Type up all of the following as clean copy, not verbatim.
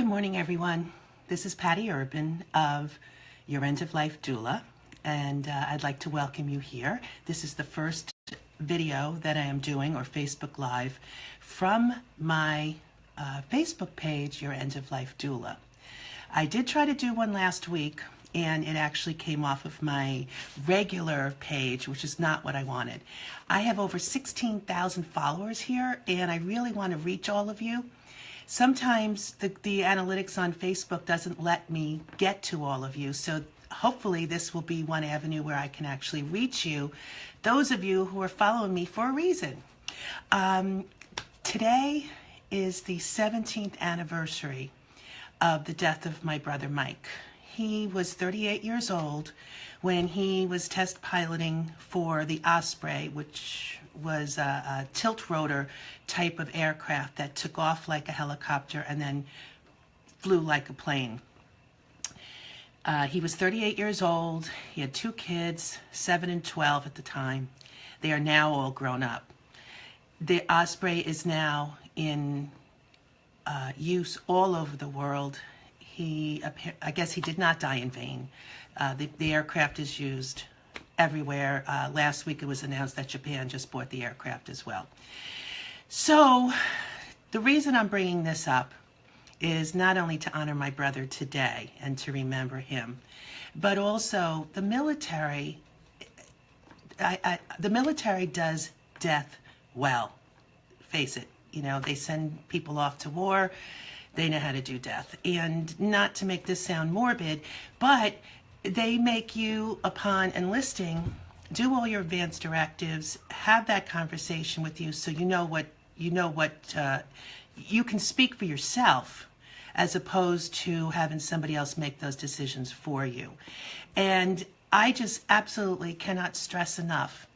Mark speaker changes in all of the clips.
Speaker 1: Good morning, everyone. This is Patty Urban of Your End of Life Doula, and I'd like to welcome you here. This is the first video that I am doing, or Facebook Live, from my Facebook page, Your End of Life Doula. I did try to do one last week, and it actually came off of my regular page, which is not what I wanted. I have over 16,000 followers here, and I really want to reach all of you. Sometimes the analytics on Facebook doesn't let me get to all of you, so hopefully this will be one avenue where I can actually reach you, those of you who are following me for a reason. Today is the 17th anniversary of the death of my brother Mike. He was 38 years old when he was test piloting for the Osprey, which was a tilt rotor type of aircraft that took off like a helicopter and then flew like a plane. He was 38 years old. He had two kids, 7 and 12 at the time. They are now all grown up. The Osprey is now in use all over the world. I guess he did not die in vain. The aircraft is used everywhere. Last week it was announced that Japan just bought the aircraft as well. So the reason I'm bringing this up is not only to honor my brother today and to remember him, but also the military. The military does death well. Face it, you know, they send people off to war. They know how to do death. And not to make this sound morbid, but they make you, upon enlisting, do all your advanced directives, have that conversation with you so you know what you can speak for yourself, as opposed to having somebody else make those decisions for you. And I just absolutely cannot stress enough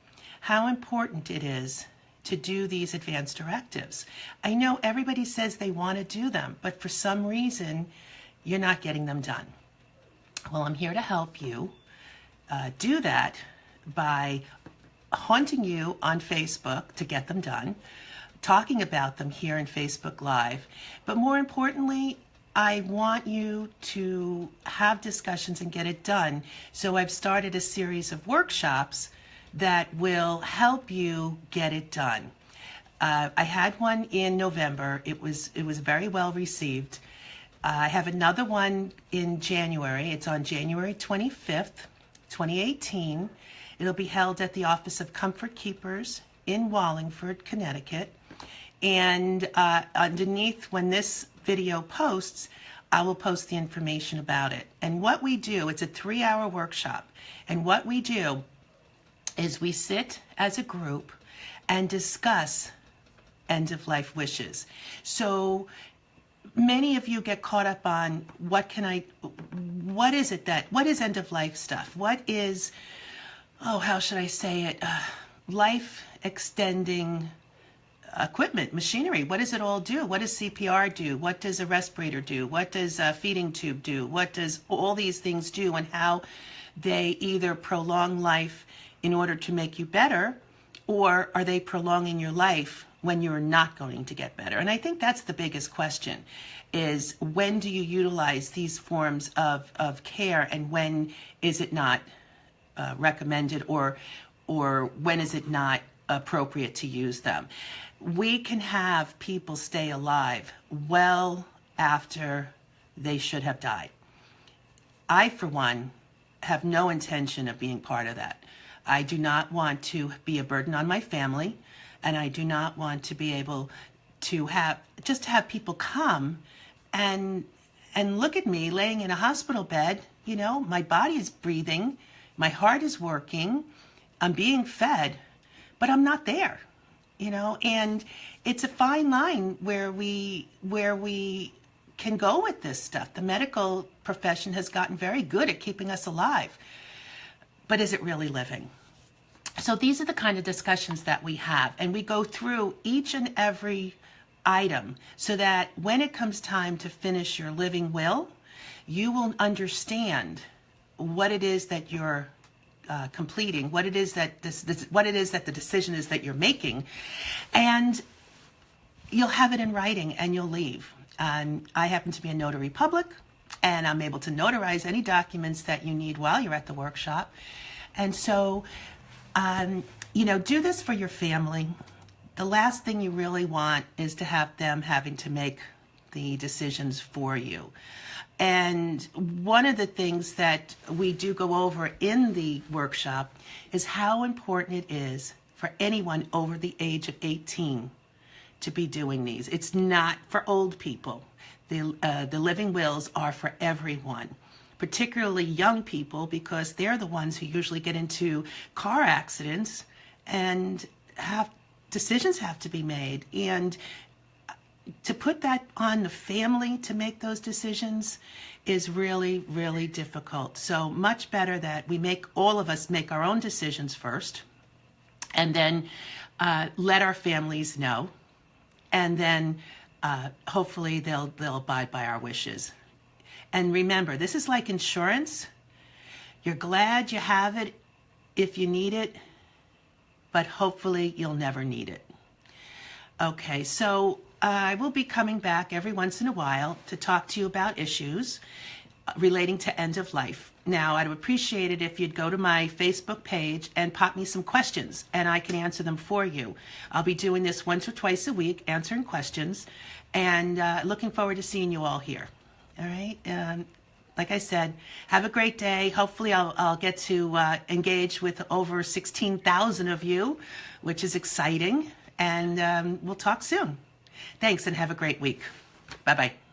Speaker 1: how important it is to do these advanced directives. I know everybody says they want to do them, but for some reason, you're not getting them done. Well, I'm here to help you do that by haunting you on Facebook to get them done, talking about them here in Facebook Live, but more importantly, I want you to have discussions and get it done. So I've started a series of workshops that will help you get it done. I had one in November. It was very well received. I have another one in January. It's on January 25th, 2018. It'll be held at the Office of Comfort Keepers in Wallingford, Connecticut. And underneath, when this video posts, I will post the information about it. And what we do, it's a 3-hour workshop. And what we do is we sit as a group and discuss end-of-life wishes. So many of you get caught up on what is end-of-life stuff? What is, how should I say it? Life-extending equipment, machinery. What does it all do? What does CPR do? What does a respirator do? What does a feeding tube do? What does all these things do, and how they either prolong life in order to make you better, or are they prolonging your life when you're not going to get better? And I think that's the biggest question, is when do you utilize these forms of care, and when is it not recommended, or when is it not appropriate to use them? We can have people stay alive well after they should have died. I, for one, have no intention of being part of that. I do not want to be a burden on my family, and I do not want to be able to have people come and look at me laying in a hospital bed. You know, my body is breathing, my heart is working, I'm being fed, but I'm not there. You know, and it's a fine line where we can go with this stuff. The medical profession has gotten very good at keeping us alive. But is it really living? So these are the kind of discussions that we have, and we go through each and every item so that when it comes time to finish your living will, you will understand what it is that you're completing, what it is that the decision is that you're making, and you'll have it in writing and you'll leave. I happen to be a notary public, and I'm able to notarize any documents that you need while you're at the workshop. And so, do this for your family. The last thing you really want is to have them having to make the decisions for you. And one of the things that we do go over in the workshop is how important it is for anyone over the age of 18 to be doing these. It's not for old people. The living wills are for everyone, particularly young people, because they're the ones who usually get into car accidents and decisions have to be made. And to put that on the family to make those decisions is really, really difficult. So much better that all of us make our own decisions first, and then let our families know, and then hopefully they'll abide by our wishes. And remember, this is like insurance. You're glad you have it if you need it, but hopefully you'll never need it. Okay, so I will be coming back every once in a while to talk to you about issues relating to end of life. Now, I'd appreciate it if you'd go to my Facebook page and pop me some questions, and I can answer them for you. I'll be doing this once or twice a week, answering questions, and looking forward to seeing you all here. All right? Like I said, have a great day. Hopefully I'll get to engage with over 16,000 of you, which is exciting, and we'll talk soon. Thanks, and have a great week. Bye-bye.